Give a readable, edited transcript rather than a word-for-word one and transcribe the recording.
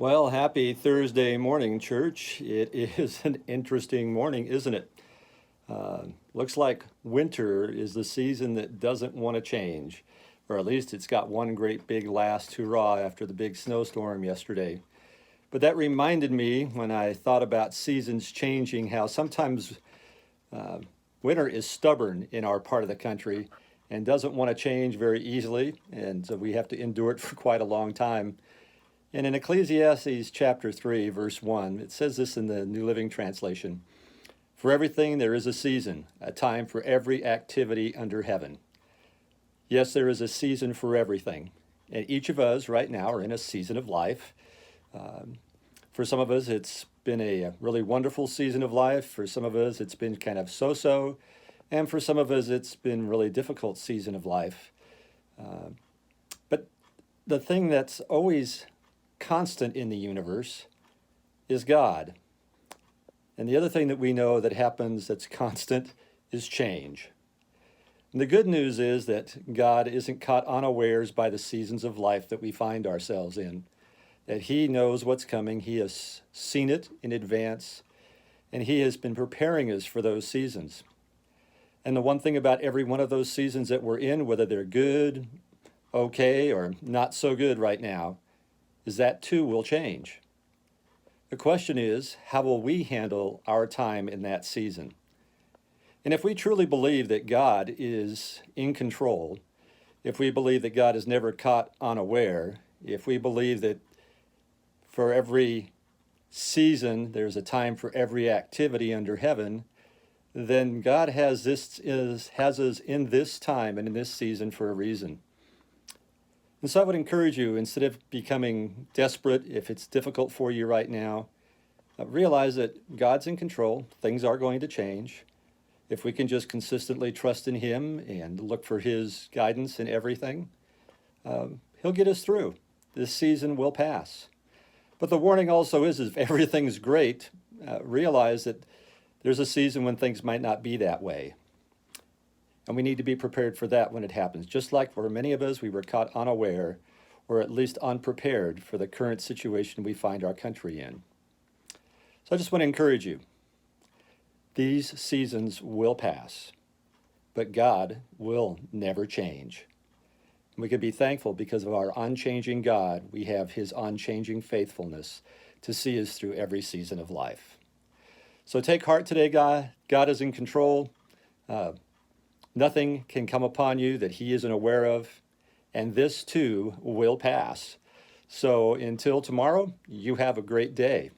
Well, happy Thursday morning, church. It is an interesting morning, isn't it? Looks like winter is the season that doesn't want to change, or at least it's got one great big last hurrah after the big snowstorm yesterday. But that reminded me when I thought about seasons changing, how sometimes winter is stubborn in our part of the country and doesn't want to change very easily, and so we have to endure it for quite a long time. And in Ecclesiastes chapter 3, verse 1, it says this in the New Living Translation: For everything there is a season, a time for every activity under heaven. Yes, there is a season for everything. And each of us right now are in a season of life. For some of us, it's been a really wonderful season of life. For some of us, it's been kind of so-so. And for some of us, it's been a really difficult season of life. But the thing that's always constant in the universe is God. And the other thing that we know that happens that's constant is change. And the good news is that God isn't caught unawares by the seasons of life that we find ourselves in, that He knows what's coming. He has seen it in advance, and He has been preparing us for those seasons. And the one thing about every one of those seasons that we're in, whether they're good, okay, or not so good right now, is that too will change. The question is, how will we handle our time in that season? And if we truly believe that God is in control, if we believe that God is never caught unaware, if we believe that for every season there's a time for every activity under heaven, then God has us in this time and in this season for a reason. And so I would encourage you, instead of becoming desperate if it's difficult for you right now, realize that God's in control. Things are going to change. If we can just consistently trust in Him and look for His guidance in everything, He'll get us through. This season will pass. But the warning also is if everything's great, realize that there's a season when things might not be that way. And we need to be prepared for that when it happens. Just like for many of us, we were caught unaware, or at least unprepared for the current situation we find our country in. So I just want to encourage you. These seasons will pass, but God will never change. And we can be thankful because of our unchanging God. We have His unchanging faithfulness to see us through every season of life. So take heart today, God. God is in control. Nothing can come upon you that He isn't aware of, and this too will pass. So until tomorrow, you have a great day.